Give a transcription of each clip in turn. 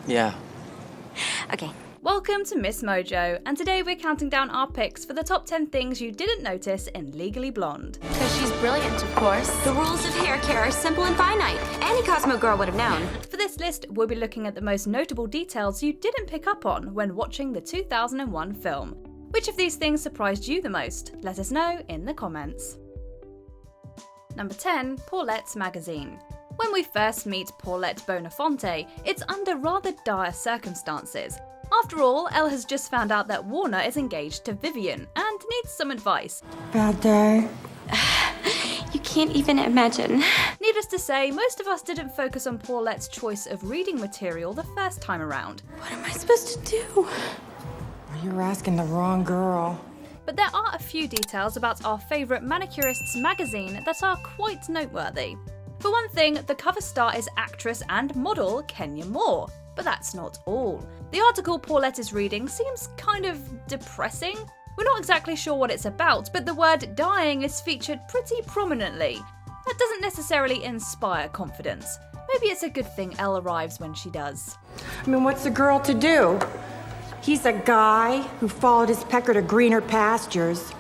Yeah. Okay. Welcome to MsMojo, and today we're counting down our picks for the top 10 things you didn't notice in Legally Blonde. Because she's brilliant, of course. The rules of hair care are simple and finite. Any Cosmo girl would have known. For this list, we'll be looking at the most notable details you didn't pick up on when watching the 2001 film. Which of these things surprised you the most? Let us know in the comments. Number 10, Paulette's magazine. When we first meet Paulette Bonafonte, it's under rather dire circumstances. After all, Elle has just found out that Warner is engaged to Vivian and needs some advice. Bad day. You can't even imagine. Needless to say, most of us didn't focus on Paulette's choice of reading material the first time around. What am I supposed to do? You're asking the wrong girl. But there are a few details about our favourite manicurist's magazine that are quite noteworthy. For one thing, the cover star is actress and model Kenya Moore. But that's not all. The article Paulette is reading seems kind of depressing. We're not exactly sure what it's about, but the word dying is featured pretty prominently. That doesn't necessarily inspire confidence. Maybe it's a good thing Elle arrives when she does. I mean, what's a girl to do? He's a guy who followed his pecker to greener pastures,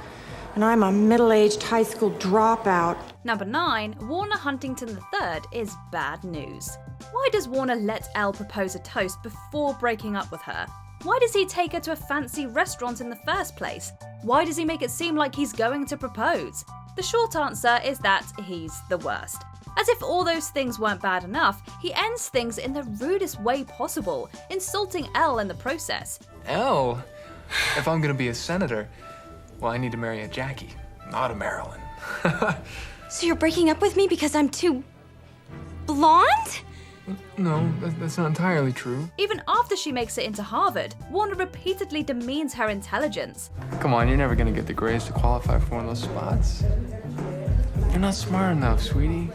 and I'm a middle-aged high school dropout. Number 9, Warner Huntington III is bad news. Why does Warner let Elle propose a toast before breaking up with her? Why does he take her to a fancy restaurant in the first place? Why does he make it seem like he's going to propose? The short answer is that he's the worst. As if all those things weren't bad enough, he ends things in the rudest way possible, insulting Elle in the process. Elle? If I'm gonna be a senator, well, I need to marry a Jackie, not a Marilyn. So you're breaking up with me because I'm too blonde? No, that's not entirely true. Even after she makes it into Harvard, Warner repeatedly demeans her intelligence. Come on, you're never gonna get the grades to qualify for one of those spots. You're not smart enough, sweetie.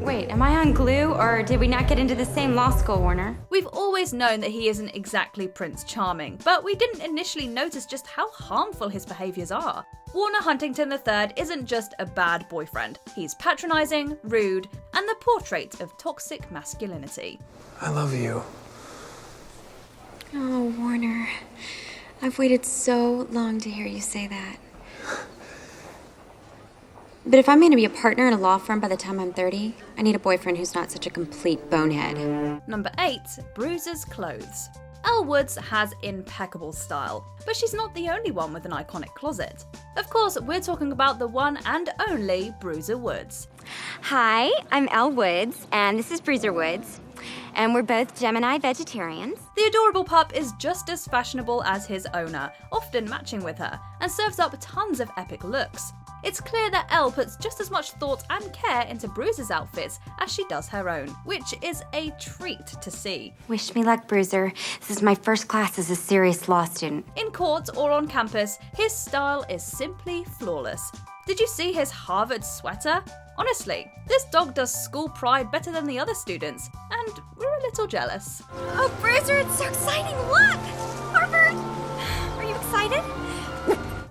Wait, am I on glue, or did we not get into the same law school, Warner? We've always known that he isn't exactly Prince Charming, but we didn't initially notice just how harmful his behaviours are. Warner Huntington III isn't just a bad boyfriend. He's patronising, rude, and the portrait of toxic masculinity. I love you. Oh, Warner. I've waited so long to hear you say that. But if I'm going to be a partner in a law firm by the time I'm 30, I need a boyfriend who's not such a complete bonehead. Number 8, Bruiser's clothes. Elle Woods has impeccable style, but she's not the only one with an iconic closet. Of course, we're talking about the one and only Bruiser Woods. Hi, I'm Elle Woods, and this is Bruiser Woods, and we're both Gemini vegetarians. The adorable pup is just as fashionable as his owner, often matching with her, and serves up tons of epic looks. It's clear that Elle puts just as much thought and care into Bruiser's outfits as she does her own, which is a treat to see. Wish me luck, Bruiser. This is my first class as a serious law student. In court or on campus, his style is simply flawless. Did you see his Harvard sweater? Honestly, this dog does school pride better than the other students, and we're a little jealous. Oh, Bruiser, it's so exciting! Look! Harvard! Are you excited?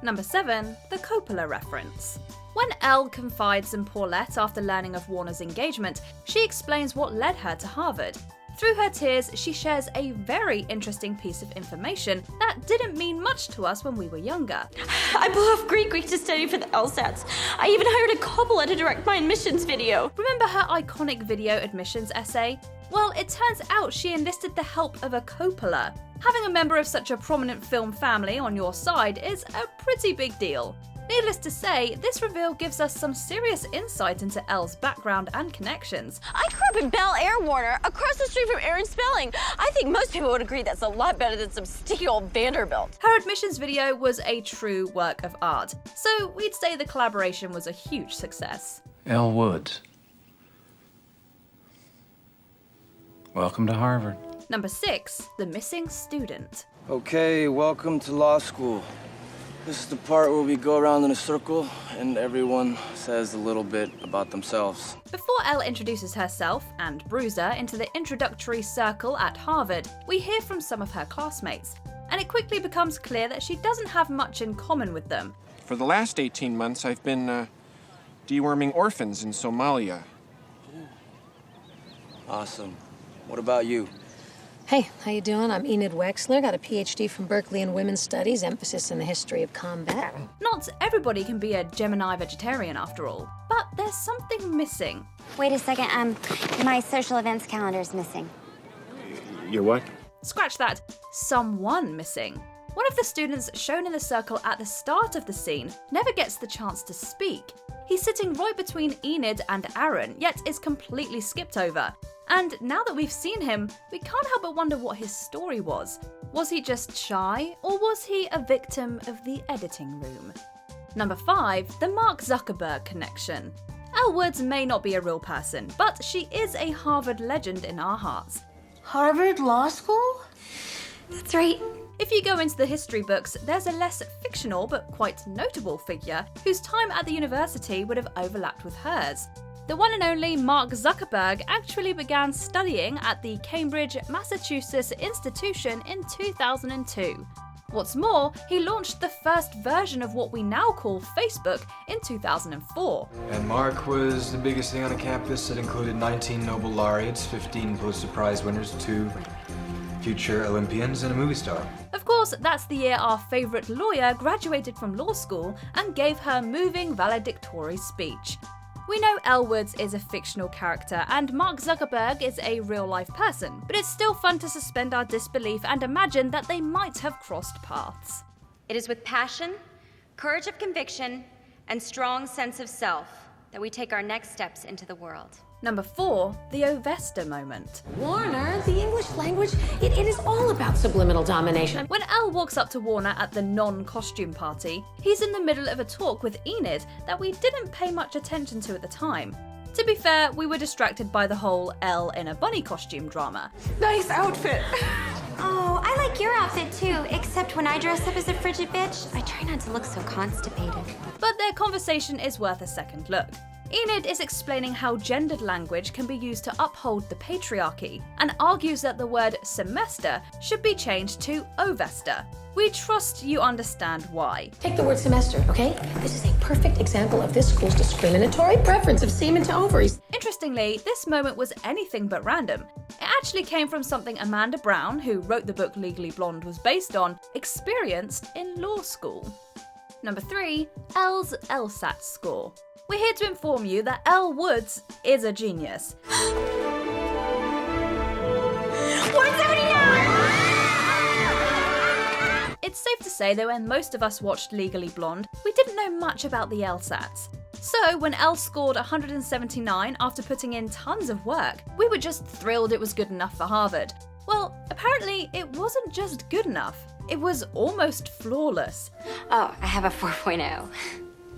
Number 7, the Coppola reference. When Elle confides in Paulette after learning of Warner's engagement, she explains what led her to Harvard. Through her tears, she shares a very interesting piece of information that didn't mean much to us when we were younger. I blew off Greek to study for the LSATs. I even hired a Coppola to direct my admissions video. Remember her iconic video admissions essay? Well, it turns out she enlisted the help of a Coppola. Having a member of such a prominent film family on your side is a pretty big deal. Needless to say, this reveal gives us some serious insight into Elle's background and connections. I grew up in Bel Air, Warner, across the street from Aaron Spelling. I think most people would agree that's a lot better than some sticky old Vanderbilt. Her admissions video was a true work of art, so we'd say the collaboration was a huge success. Elle Woods. Welcome to Harvard. Number 6, the missing student. Okay, welcome to law school. This is the part where we go around in a circle and everyone says a little bit about themselves. Before Elle introduces herself and Bruiser into the introductory circle at Harvard, we hear from some of her classmates, and it quickly becomes clear that she doesn't have much in common with them. For the last 18 months, I've been deworming orphans in Somalia. Awesome. What about you? Hey, how you doing? I'm Enid Wexler, got a PhD from Berkeley in Women's Studies, emphasis in the history of combat. Not everybody can be a Gemini vegetarian after all, but there's something missing. Wait a second, my social events calendar's missing. Your what? Scratch that, someone missing. One of the students shown in the circle at the start of the scene never gets the chance to speak. He's sitting right between Enid and Aaron, yet is completely skipped over. And now that we've seen him, we can't help but wonder what his story was. Was he just shy, or was he a victim of the editing room? Number 5, the Mark Zuckerberg connection. Elle Woods may not be a real person, but she is a Harvard legend in our hearts. Harvard Law School? That's right. If you go into the history books, there's a less fictional but quite notable figure whose time at the university would have overlapped with hers. The one and only Mark Zuckerberg actually began studying at the Cambridge, Massachusetts institution in 2002. What's more, he launched the first version of what we now call Facebook in 2004. And Mark was the biggest thing on the campus. It included 19 Nobel laureates, 15 Pulitzer Prize winners, 2 future Olympians, and a movie star. Of course, that's the year our favourite lawyer graduated from law school and gave her moving valedictory speech. We know Elle Woods is a fictional character and Mark Zuckerberg is a real-life person, but it's still fun to suspend our disbelief and imagine that they might have crossed paths. It is with passion, courage of conviction, and strong sense of self that we take our next steps into the world. Number 4, the Ovesta moment. Warner, the English language, it is all about subliminal domination. When Elle walks up to Warner at the non-costume party, he's in the middle of a talk with Enid that we didn't pay much attention to at the time. To be fair, we were distracted by the whole Elle in a bunny costume drama. Nice outfit. Oh, I like your outfit too, except when I dress up as a frigid bitch, I try not to look so constipated. But their conversation is worth a second look. Enid is explaining how gendered language can be used to uphold the patriarchy, and argues that the word semester should be changed to ovesta. We trust you understand why. Take the word semester, okay? This is a perfect example of this school's discriminatory preference of semen to ovaries. Interestingly, this moment was anything but random. It actually came from something Amanda Brown, who wrote the book Legally Blonde was based on, experienced in law school. Number 3, Elle's LSAT score. We're here to inform you that Elle Woods is a genius. 179! It's safe to say that when most of us watched Legally Blonde, we didn't know much about the LSATs. So when Elle scored 179 after putting in tons of work, we were just thrilled it was good enough for Harvard. Well, apparently it wasn't just good enough, it was almost flawless. Oh, I have a 4.0.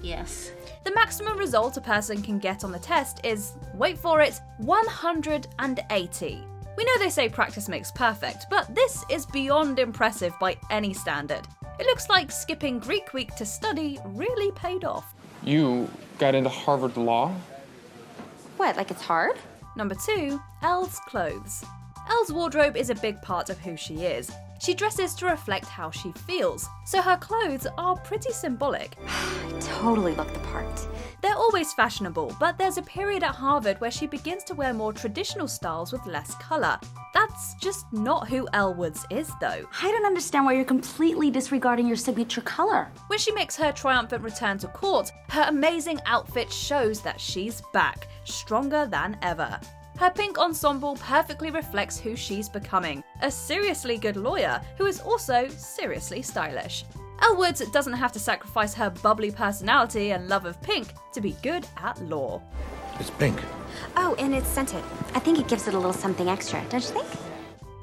Yes. The maximum result a person can get on the test is, wait for it, 180. We know they say practice makes perfect, but this is beyond impressive by any standard. It looks like skipping Greek week to study really paid off. You got into Harvard Law? What, like it's hard? Number 2, Elle's clothes. Elle's wardrobe is a big part of who she is. She dresses to reflect how she feels, so her clothes are pretty symbolic. I totally look the part. They're always fashionable, but there's a period at Harvard where she begins to wear more traditional styles with less colour. That's just not who Elle Woods is, though. I don't understand why you're completely disregarding your signature color. When she makes her triumphant return to court, her amazing outfit shows that she's back, stronger than ever. Her pink ensemble perfectly reflects who she's becoming, a seriously good lawyer who is also seriously stylish. Elle Woods doesn't have to sacrifice her bubbly personality and love of pink to be good at law. It's pink. Oh, and it's scented. I think it gives it a little something extra, don't you think?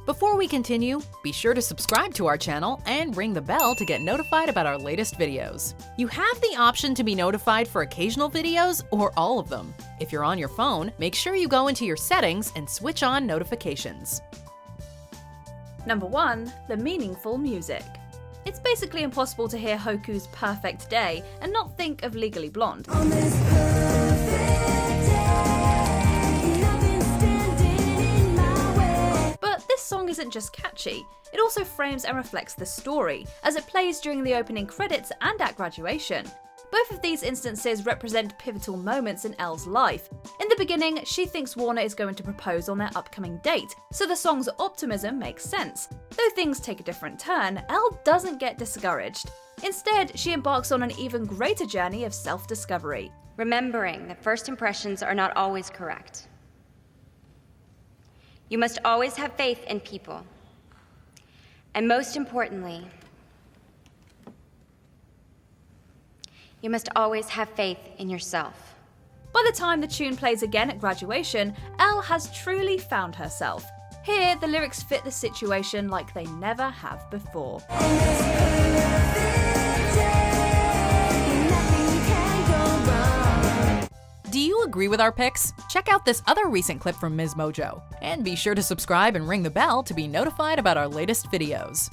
Before we continue, be sure to subscribe to our channel and ring the bell to get notified about our latest videos. You have the option to be notified for occasional videos or all of them. If you're on your phone, make sure you go into your settings and switch on notifications. Number 1, the meaningful music. It's basically impossible to hear Hoku's Perfect Day and not think of Legally Blonde. But this song isn't just catchy, it also frames and reflects the story, as it plays during the opening credits and at graduation. Both of these instances represent pivotal moments in Elle's life. In the beginning, she thinks Warner is going to propose on their upcoming date, so the song's optimism makes sense. Though things take a different turn, Elle doesn't get discouraged. Instead, she embarks on an even greater journey of self-discovery. Remembering that first impressions are not always correct. You must always have faith in people. And most importantly, you must always have faith in yourself. By the time the tune plays again at graduation, Elle has truly found herself. Here, the lyrics fit the situation like they never have before. Do you agree with our picks? Check out this other recent clip from MsMojo. And be sure to subscribe and ring the bell to be notified about our latest videos.